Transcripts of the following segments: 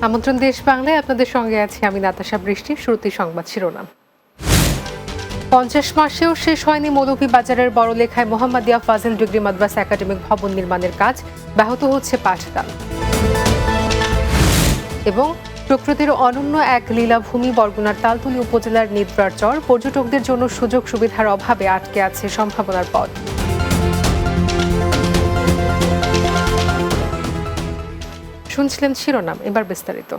আমন্ত্রণ দেশ বাংলায় আপনাদের সঙ্গে আছি আমি নাতাশা বৃষ্টি। শুরুতেই সংবাদ শিরোনাম। 50 মাসেও শেষ হয়নি মৌলভীবাজারের বড়লেখায় মোহাম্মদিয়া ফাজিল ডিগ্রি মাদ্রাসা একাডেমিক ভবন নির্মাণের কাজ, ব্যাহত হচ্ছে পাঠদান। এবং প্রকৃতির অনন্য এক লীলাভূমি বরগুনার তালতলী উপজেলার নিদ্রার চর, পর্যটকদের জন্য সুযোগ সুবিধার অভাবে আটকে আছে সম্ভাবনার পথ। শুনছিলেন শিরোনাম, এবার বিস্তারিত।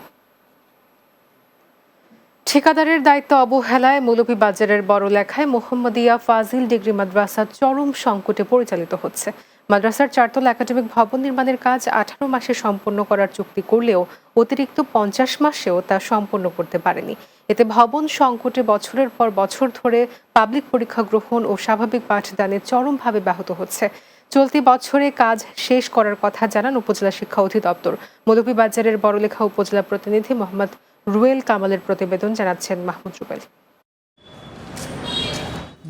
ঠিকাদারের দায়িত্ব অবহেলায় মৌলভীবাজারের বড়লেখায় মোহাম্মদিয়া ফাজিল ডিগ্রি মাদ্রাসা চরম সংকটে পরিচালিত হচ্ছে। মাদ্রাসার চারতলা একাডেমিক ভবন নির্মাণের কাজ 18 মাসে সম্পন্ন করার চুক্তি করলেও অতিরিক্ত 50 মাসেও তা সম্পন্ন করতে পারেনি। এতে ভবন সংকটে বছরের পর বছর ধরে পাবলিক পরীক্ষা গ্রহণ ও স্বাভাবিক পাঠদানে চরমভাবে ব্যাহত হচ্ছে। চলতি বছরে কাজ শেষ করার কথা জানান উপজেলা শিক্ষা অধিদপ্তর। মৌলভীবাজারের বড়লেখা উপজেলা প্রতিনিধি মোহাম্মদ রুয়েল কামালের প্রতিবেদন, জানাচ্ছেন মাহমুদ রুবেল।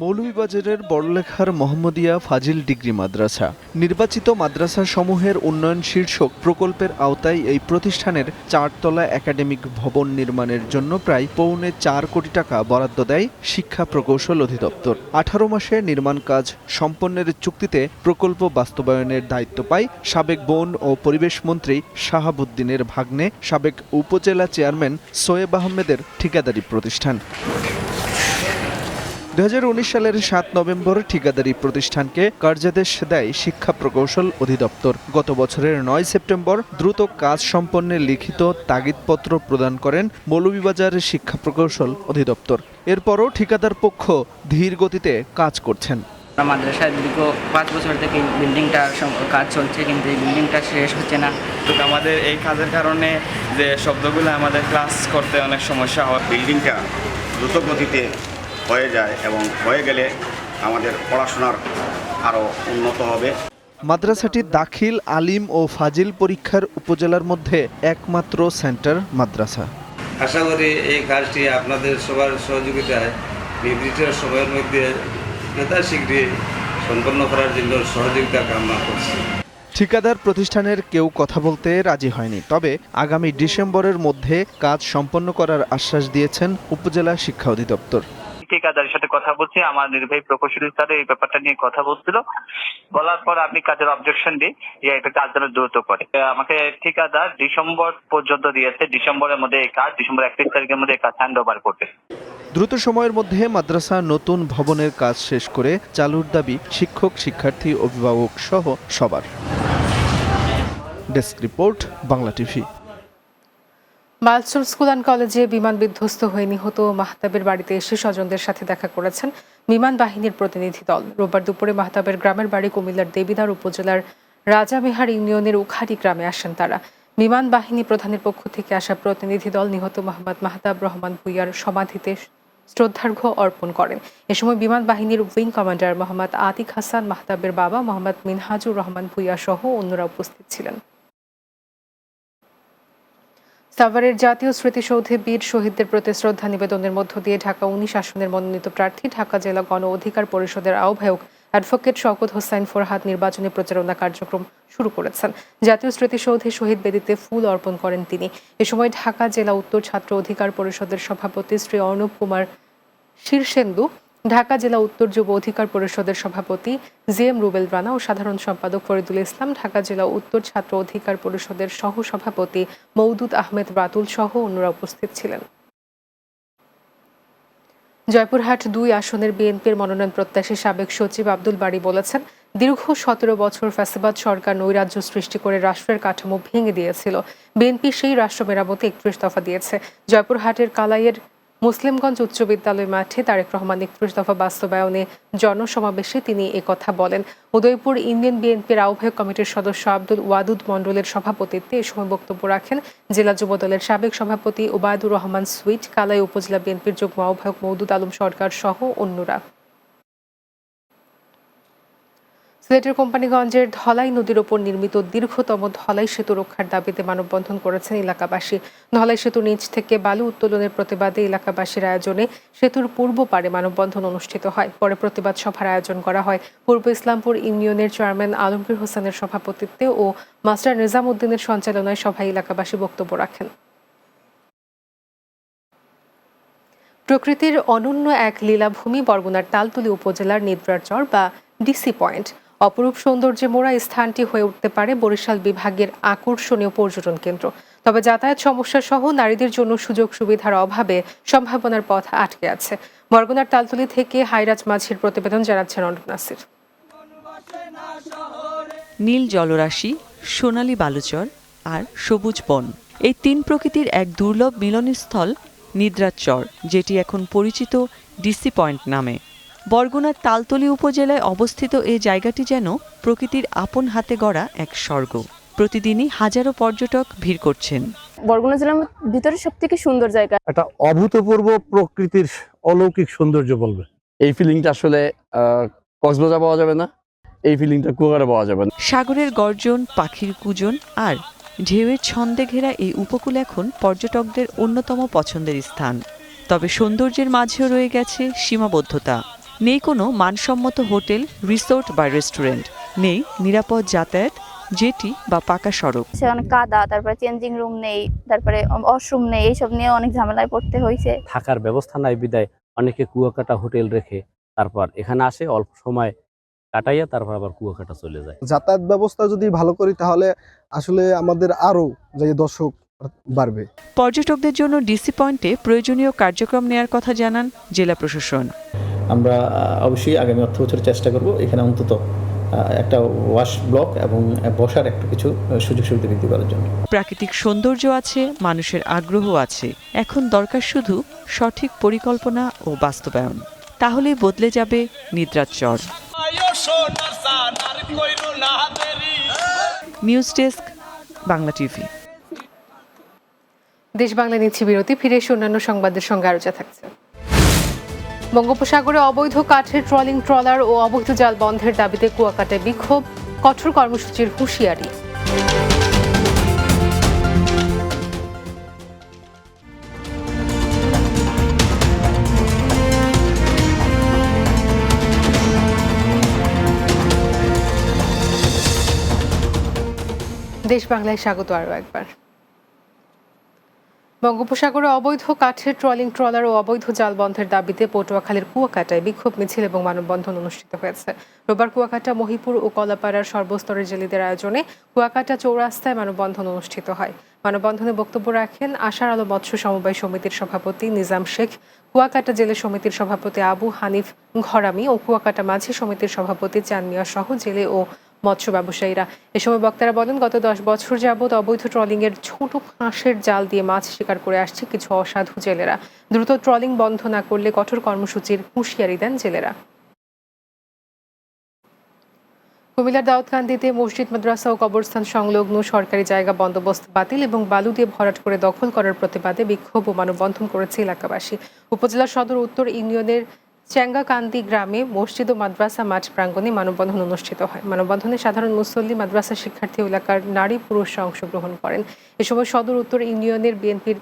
মৌলভীবাজারের বড়লেখার মোহাম্মদিয়া ফাজিল ডিগ্রি মাদ্রাসা নির্বাচিত মাদ্রাসা সমূহের উন্নয়ন শীর্ষক প্রকল্পের আওতায় এই প্রতিষ্ঠানের চারতলা একাডেমিক ভবন নির্মাণের জন্য প্রায় 4.25 কোটি টাকা বরাদ্দ দেয় শিক্ষা প্রকৌশল অধিদপ্তর। 18 মাসে নির্মাণ কাজ সম্পন্নের চুক্তিতে প্রকল্প বাস্তবায়নের দায়িত্ব পায় সাবেক বন ও পরিবেশ মন্ত্রী শাহাবুদ্দিনের ভাগ্নে সাবেক উপজেলা চেয়ারম্যান সোয়েব আহমেদের ঠিকাদারি প্রতিষ্ঠান। 2019 সালের 7 নভেম্বর ঠিকাদারি প্রতিষ্ঠানকে কার্যাদেশ দেয় শিক্ষা প্রকৌশল অধিদপ্তর। গত বছরের 9 সেপ্টেম্বর দ্রুত কাজ সম্পন্নে লিখিত তাগিদপত্র প্রদান করেন মৌলভীবাজার শিক্ষা প্রকৌশল অধিদপ্তর। এরপরও ঠিকাদার পক্ষ ধীর গতিতে কাজ করছেন। মাদ্রাসায় দীর্ঘ 5 বছর থেকে বিল্ডিংটার কাজ চলছে, কিন্তু এই বিল্ডিংটা শেষ হচ্ছে না। আমাদের এই কাজের কারণে যে শব্দগুলো আমাদের ক্লাস করতে অনেক সমস্যা হয়। বিল্ডিংটা দ্রুত গতিতে হয়ে যায় এবং হয়ে গেলে আমাদের পড়াশোনার আরও উন্নত হবে। মাদ্রাসাটি দাখিল, আলিম ও ফাজিল পরীক্ষার উপজেলার মধ্যে একমাত্র সেন্টার মাদ্রাসা। আশা করি এই কাজটি আপনাদের সবার সহযোগিতায় নির্দিষ্ট সময়ের মধ্যে যথাশীঘ্রই সম্পন্ন করার জন্য সহযোগিতা কামনা করছি। ঠিকাদার প্রতিষ্ঠানের কেউ কথা বলতে রাজি হয়নি, তবে আগামী ডিসেম্বরের মধ্যে কাজ সম্পন্ন করার আশ্বাস দিয়েছেন উপজেলা শিক্ষা অধিদপ্তর। ঠিকাদারের সাথে কথা বলছি, আমার নির্বাহী প্রকৌশলী স্যার এই ব্যাপারটা নিয়ে কথা বলছিল। বলার পর আমি কাজের অবজেকশন দিই যে এটা কাজ যেন দ্রুত করে। আমাকে ঠিকাদার ডিসেম্বর পর্যন্ত দিয়েছে, ডিসেম্বরের মধ্যে এই কাজ, ডিসেম্বর 31 তারিখের মধ্যে এই কাজ হ্যান্ড ওভার করবে। দ্রুত সময়ের মধ্যে মাদ্রাসা নতুন ভবনের কাজ শেষ করে চালুর দাবি শিক্ষক, শিক্ষার্থী, অভিভাবক সহ সবার। Desk report, Bangla TV. Milestone school and কলেজে বিমান বিধ্বস্ত হয়ে নিহত মাহতাবের বাড়িতে এসে স্বজনদের সাথে দেখা করেছেন বিমান বাহিনীর প্রতিনিধি দল। রোববার দুপুরে মাহতাবের গ্রামের বাড়ি কুমিল্লার দেবিদ্বার উপজেলার রাজামেহার ইউনিয়নের উখারি গ্রামে আসেন তারা। বিমান বাহিনী প্রধানের পক্ষ থেকে আসা প্রতিনিধি দল নিহত মোহাম্মদ মাহতাব রহমান ভূঁইয়ার সমাধিতে শ্রদ্ধার্ঘ্য অর্পণ করেন। এ সময় বিমান বাহিনীর উইং কমান্ডার মোহাম্মদ আতিক হাসান, মাহতাবের বাবা মোহাম্মদ মিনহাজুর রহমান ভূঁইয়া সহ অন্যরা উপস্থিত ছিলেন। সাভারের জাতীয় স্মৃতিসৌধে বীর শহীদদের প্রতি শ্রদ্ধা নিবেদনের মধ্য দিয়ে ঢাকা 19 আসনের মনোনীত প্রার্থী ঢাকা জেলা গণ অধিকার পরিষদের আহ্বায়ক অ্যাডভোকেট শওকত হোসাইন ফরহাদ নির্বাচনী প্রচারণা কার্যক্রম শুরু করেছেন। জাতীয় স্মৃতিসৌধে শহীদ বেদিতে ফুল অর্পণ করেন তিনি। এ সময় ঢাকা জেলা উত্তর ছাত্র অধিকার পরিষদের সভাপতি শ্রী অর্ণব কুমার শীর্ষেন্দু, ঢাকা জেলা উত্তর যুব অধিকার পরিষদের সভাপতি জিএম রুবেল রানা ও সাধারণ সম্পাদক ফরিদুল ইসলাম, ঢাকা জেলা উত্তর ছাত্র অধিকার পরিষদের সহ সভাপতি মওদুদ আহমেদ বাতুল সহ অন্যরা উপস্থিত ছিলেন। জয়পুরহাট 2 আসনের বিএনপির মনোনয়ন প্রত্যাশী সাবেক সচিব আব্দুল বারী বলেছেন, দীর্ঘ 17 বছর ফ্যাসিবাদ সরকার নৈরাজ্য সৃষ্টি করে রাষ্ট্রের কাঠামো ভেঙে দিয়েছিল। বিএনপি সেই রাষ্ট্র মেরামতে 31 দফা দিয়েছে। জয়পুরহাটের কালাইয়ের মুসলিমগঞ্জ উচ্চ বিদ্যালয় মাঠে তারেক রহমান 31 দফা বাস্তবায়নে জনসমাবেশে তিনি একথা বলেন। উদয়পুর ইউনিয়ন বিএনপির আহ্বায়ক কমিটির সদস্য আব্দুল ওয়াদুদ মণ্ডলের সভাপতিত্বে এ সময় বক্তব্য রাখেন জেলা যুব দলের সাবেক সভাপতি ওবায়দুর রহমান সুইট, কালাই উপজেলা বিএনপির যুগ্ম আহ্বায়ক মওদুদ আলম সরকার সহ অন্যরা। সিলেটের কোম্পানিগঞ্জের ধলাই নদীর ওপর নির্মিত দীর্ঘতম ধলাই সেতু রক্ষার দাবিতে মানববন্ধন করেছেন এলাকাবাসী। ধলাই সেতুর নিচ থেকে বালু উত্তোলনের প্রতিবাদে এলাকাবাসীর আয়োজনে সেতুর পূর্ব পারে মানববন্ধন অনুষ্ঠিত হয়। পরে প্রতিবাদ সভার আয়োজন করা হয়। পূর্ব ইসলামপুর ইউনিয়নের চেয়ারম্যান আলমগীর হোসেনের সভাপতিত্বে ও মাস্টার নিজাম উদ্দিনের সঞ্চালনায় সভায় এলাকাবাসী বক্তব্য রাখেন। প্রকৃতির অনন্য এক লীলাভূমি বরগুনার তালতলী উপজেলার নিদ্রাচর বা ডিসি পয়েন্ট। অপরূপ সৌন্দর্যে মোড়া এই স্থানটি হয়ে উঠতে পারে বরিশাল বিভাগের আকর্ষণীয় পর্যটন কেন্দ্র। তবে যাতায়াত সমস্যা সহ নারীদের জন্য সুযোগ সুবিধার অভাবে সম্ভাবনার পথ আটকে আছে। বরগুনার তালতলী থেকে হাইরাজ মাঝির প্রতিবেদন জানাচ্ছেন অর্ণব নাসির। নীল জলরাশি, সোনালী বালুচর আর সবুজ বন, এই তিন প্রকৃতির এক দুর্লভ মিলনস্থল নিদ্রাচর, যেটি এখন পরিচিত ডিসি পয়েন্ট নামে। বরগুনার তালতলী উপজেলায় অবস্থিত এই জায়গাটি যেন প্রকৃতির আপন হাতে গড়া এক স্বর্গ। প্রতিদিনই হাজারো পর্যটক ভিড় করছেন। বরগুনা জেলার ভিতরে সবথেকে সুন্দর জায়গা, একটা অভূতপূর্ব প্রকৃতির অলৌকিক সৌন্দর্য বলবে। এই ফিলিংটা আসলে কক্সবাজার পাওয়া যাবে না, এই ফিলিংটা কুয়াকাটা পাওয়া যাবে না। সাগরের গর্জন, পাখির কুজন আর ঢেউয়ের ছন্দে ঘেরা এই উপকূল এখন পর্যটকদের অন্যতম পছন্দের স্থান। তবে সৌন্দর্যের মাঝেও রয়ে গেছে সীমাবদ্ধতা। নেই কোনো মানসম্মত হোটেল, রিসোর্ট বা রেস্টুরেন্ট, নেই নিরাপদ যাতায়াত, জেটি বা পাকা সড়ক। সেখানে কাদা, তারপরে চেঞ্জিং রুম নেই, তারপরে ওয়াশরুম নেই, এইসব নিয়ে অনেক ঝামেলায় পড়তে হয়েছে। থাকার ব্যবস্থা নাই বিদায় অনেকে কুয়াকাটা হোটেল রেখে তারপর এখানে আসে, অল্প সময় কাটাইয়া তারপর আবার কুয়াকাটা চলে যায়। যাতায়াত ব্যবস্থা যদি ভালো করি তাহলে আসলে আমাদের আরো যে দর্শক বাড়বে। পর্যটকদের জন্য ডিসি পয়েন্টে প্রয়োজনীয় কার্যক্রম নেয়ার কথা জানান জেলা প্রশাসন। আমরা অবশ্যই আগামী অর্থ বছরে চেষ্টা করব এখানে অন্তত একটা ওয়াশ ব্লক এবং বসার একটু কিছু সুযোগ সুবিধা বৃদ্ধি করার জন্য। প্রাকৃতিক সৌন্দর্য আছে, মানুষের আগ্রহ আছে, এখন দরকার শুধু সঠিক পরিকল্পনা ও বাস্তবায়ন। তাহলেই বদলে যাবে নিদ্রাচর। News desk, Bangla TV. দেশ বাংলা নিচ্ছে বিরতি, ফিরে এসে অন্যান্য সংবাদের সঙ্গে আলোচনা থাকছে। বঙ্গোপসাগরে অবৈধ কাঠের ট্রলিং ট্রলার ও অবৈধ জাল বন্ধের দাবিতে কুয়াকাটায় বিক্ষোভ, কঠোর কর্মসূচির হুঁশিয়ারি। দেশ বাংলায় স্বাগত আরও একবার। বঙ্গোপসাগরে অবৈধ কাঠের ট্রলিং ট্রলার ও অবৈধ জাল বন্ধের দাবিতে পটুয়াখালীর কুয়াকাটায় বিক্ষোভ মিছিল এবং মানববন্ধন অনুষ্ঠিত হয়েছে। রোববার কুয়াকাটা, মহিপুর ও কলাপাড়ার সর্বস্তরের জেলেদের আয়োজনে কুয়াকাটা চৌরাস্তায় মানববন্ধন অনুষ্ঠিত হয়। মানববন্ধনে বক্তব্য রাখেন আশার আলো মৎস্য সমবায় সমিতির সভাপতি নিজাম শেখ, কুয়াকাটা জেলে সমিতির সভাপতি আবু হানিফ ঘরামি ও কুয়াকাটা মাঝি সমিতির সভাপতি চানমিয়া সহ জেলে ও মৎস্য ব্যবসায়ীরা। এ সময় বক্তারা বলেন, গত 10 বছর যাবৎ অবৈধ ট্রলিংয়ের ছোট ফাঁসের জাল দিয়ে মাছ শিকার করে আসছে কিছু অসাধু জেলেরা। দ্রুত ট্রলিং বন্ধ না করলে কঠোর কর্মসূচির হুঁশিয়ারি দেন জেলেরা। কুমিল্লার দাউদকান্দিতে মসজিদ, মাদ্রাসা ও কবরস্থান সংলগ্ন সরকারি জায়গা বন্দোবস্ত বাতিল এবং বালু দিয়ে ভরাট করে দখল করার প্রতিবাদে বিক্ষোভ ও মানববন্ধন করেছে এলাকাবাসী। উপজেলার সদর উত্তর ইউনিয়নের চেঙ্গাকান্দি গ্রামে মসজিদ ও মাদ্রাসা মাঠ প্রাঙ্গণে মানববন্ধন অনুষ্ঠিত হয়। মানববন্ধনে সাধারণ মুসল্লি, মাদ্রাসা শিক্ষার্থী ও এলাকার নারী পুরুষরা অংশগ্রহণ করেন। এ সময় সদর উত্তর ইউনিয়নের বিএনপির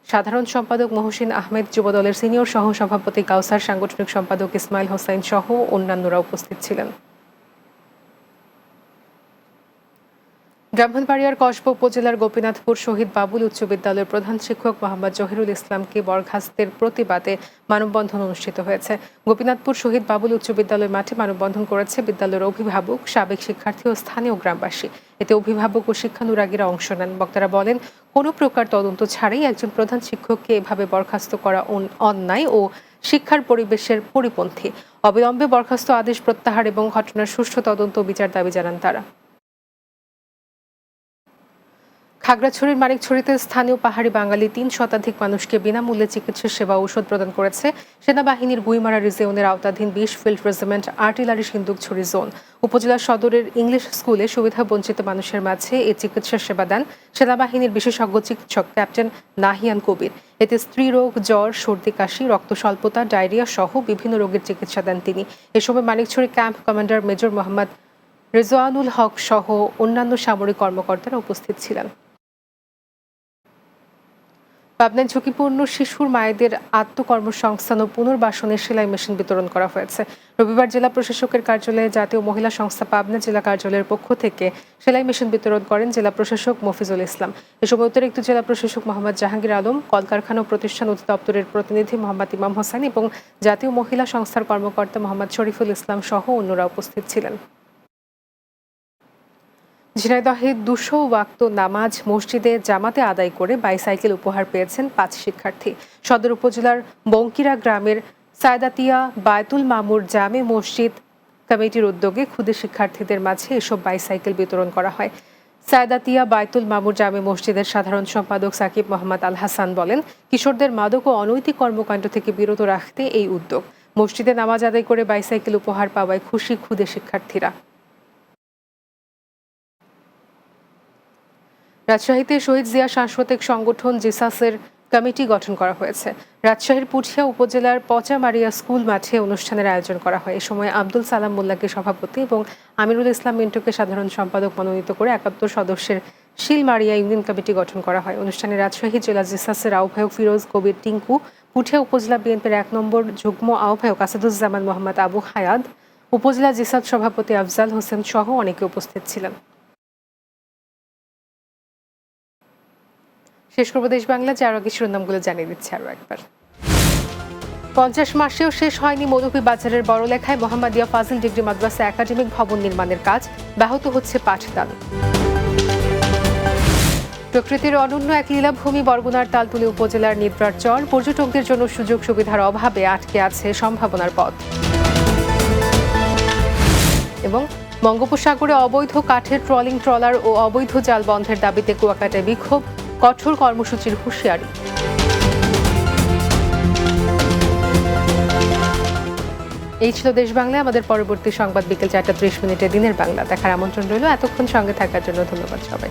সাধারণ সম্পাদক মহসিন আহমেদ, যুবদলের সিনিয়র সহ সভাপতি কাউসার, সাংগঠনিক সম্পাদক ইসমাইল হোসাইন সহ অন্যান্যরা উপস্থিত ছিলেন। ব্রাহ্মণবাড়িয়ার কসবা উপজেলার গোপীনাথপুর শহীদ বাবুল উচ্চ বিদ্যালয়ের প্রধান শিক্ষক মোহাম্মদ জহিরুল ইসলামকে বরখাস্তের প্রতিবাদে মানববন্ধন অনুষ্ঠিত হয়েছে। গোপীনাথপুর শহীদ বাবুল উচ্চ বিদ্যালয় মাঠে মানববন্ধন করেছে বিদ্যালয়ের অভিভাবক, সাবেক শিক্ষার্থী ও স্থানীয় গ্রামবাসী। এতে অভিভাবক ও শিক্ষানুরাগীরা অংশ নেন। বক্তারা বলেন, কোনো প্রকার তদন্ত ছাড়াই একজন প্রধান শিক্ষককে এভাবে বরখাস্ত করা অন্যায় ও শিক্ষার পরিবেশের পরিপন্থী। অবিলম্বে বরখাস্ত আদেশ প্রত্যাহার এবং ঘটনার সুষ্ঠু তদন্ত ও বিচার দাবি জানান তারা। খাগড়াছড়ির মানিকছড়িতে স্থানীয় পাহাড়ি বাঙালি 3 শতাধিক মানুষকে বিনামূল্যে চিকিৎসা সেবা ঔষধ প্রদান করেছে সেনাবাহিনীর গুইমারা রিজিয়নের আওতাধীন 20 field regiment artillery Sindukchhari zone. উপজেলা সদরের ইংলিশ স্কুলে সুবিধা বঞ্চিত মানুষের মাঝে এই চিকিৎসা সেবা দেন সেনাবাহিনীর বিশেষজ্ঞ চিকিৎসক ক্যাপ্টেন নাহিয়ান কবির। এতে স্ত্রীরোগ, জ্বর, সর্দি, কাশি, রক্ত স্বল্পতা, ডায়রিয়া সহ বিভিন্ন রোগের চিকিৎসা দেন তিনি। এ সময় Manikchhari camp commander major Mohammad Rezwanul Haque সহ অন্যান্য সামরিক কর্মকর্তারা উপস্থিত ছিলেন। পাবনায় ঝুঁকিপূর্ণ শিশুর মায়েদের আত্মকর্মসংস্থান ও পুনর্বাসনের সেলাই মেশিন বিতরণ করা হয়েছে। রবিবার জেলা প্রশাসকের কার্যালয়ে জাতীয় মহিলা সংস্থা পাবনা জেলা কার্যালয়ের পক্ষ থেকে সেলাই মেশিন বিতরণ করেন জেলা প্রশাসক মফিজুল ইসলাম। এ সময় অতিরিক্ত জেলা প্রশাসক মোহাম্মদ জাহাঙ্গীর আলম, কলকারখানা ও প্রতিষ্ঠান অধিদপ্তরের প্রতিনিধি মোহাম্মদ ইমাম হোসেন এবং জাতীয় মহিলা সংস্থার কর্মকর্তা মোহাম্মদ শরীফুল ইসলাম সহ অন্যরা উপস্থিত ছিলেন। ঝিনাইদহে 200 ওয়াক্ত নামাজ মসজিদে জামাতে আদায় করে বাইসাইকেল উপহার পেয়েছেন 5 শিক্ষার্থী। সদর উপজেলার বঙ্কিরা গ্রামের সায়দাতিয়া বায়তুল মামুর জামে মসজিদ কমিটির উদ্যোগে ক্ষুদে শিক্ষার্থীদের মাঝে এসব বাইসাইকেল বিতরণ করা হয়। সায়দাতিয়া বায়তুল মামুর জামে মসজিদের সাধারণ সম্পাদক সাকিব মোহাম্মদ আল হাসান বলেন, কিশোরদের মাদক ও অনৈতিক কর্মকাণ্ড থেকে বিরত রাখতে এই উদ্যোগ। মসজিদে নামাজ আদায় করে বাইসাইকেল উপহার পাওয়ায় খুশি ক্ষুদে শিক্ষার্থীরা। রাজশাহীতে শহীদ জিয়া সাংস্কৃতিক সংগঠন জিসাসের কমিটি গঠন করা হয়েছে। রাজশাহীর পুঠিয়া উপজেলার পচামারিয়া স্কুল মাঠে অনুষ্ঠানের আয়োজন করা হয়। এ সময় আব্দুল সালাম মোল্লাকে সভাপতি এবং আমিরুল ইসলাম মিন্টুকে সাধারণ সম্পাদক মনোনীত করে 71 সদস্যের শিলমারিয়া ইউনিয়ন কমিটি গঠন করা হয়। অনুষ্ঠানে রাজশাহী জেলা জিসাসের আহ্বায়ক ফিরোজ কবির টিঙ্কু, পুঠিয়া উপজেলা বিএনপির 1 নম্বর যুগ্ম আহ্বায়ক আসাদুজ্জামান মোহাম্মদ আবু হায়াদ, উপজেলা জিসাস সভাপতি আফজাল হোসেন সহ অনেকে উপস্থিত ছিলেন। শেষ করব দেশ বাংলা, যার আগে শিরোনামগুলো জানিয়ে দিচ্ছে আরও একবার। 50 মাসেও শেষ হয়নি মৌলভীবাজারের বড়লেখায় মোহাম্মদিয়া ফাজিল ডিগ্রি মাদ্রাসা একাডেমিক ভবন নির্মাণের কাজ, ব্যাহত হচ্ছে পাঠদান। প্রকৃতির অনন্য এক লীলাভূমি বরগুনার তালতুলি উপজেলার নিদ্রার চর, পর্যটকদের জন্য সুযোগ সুবিধার অভাবে আটকে আছে সম্ভাবনার পথ। এবং বঙ্গোপসাগরে অবৈধ কাঠের ট্রলিং ট্রলার ও অবৈধ জাল বন্ধের দাবিতে কুয়াকাটায় বিক্ষোভ, কঠোর কর্মসূচির হুঁশিয়ারি। এই ছিল দেশ বাংলায়। আমাদের পরবর্তী সংবাদ বিকেল 4:30 দিনের বাংলা দেখার আমন্ত্রণ রইল। এতক্ষণ সঙ্গে থাকার জন্য ধন্যবাদ সবাই।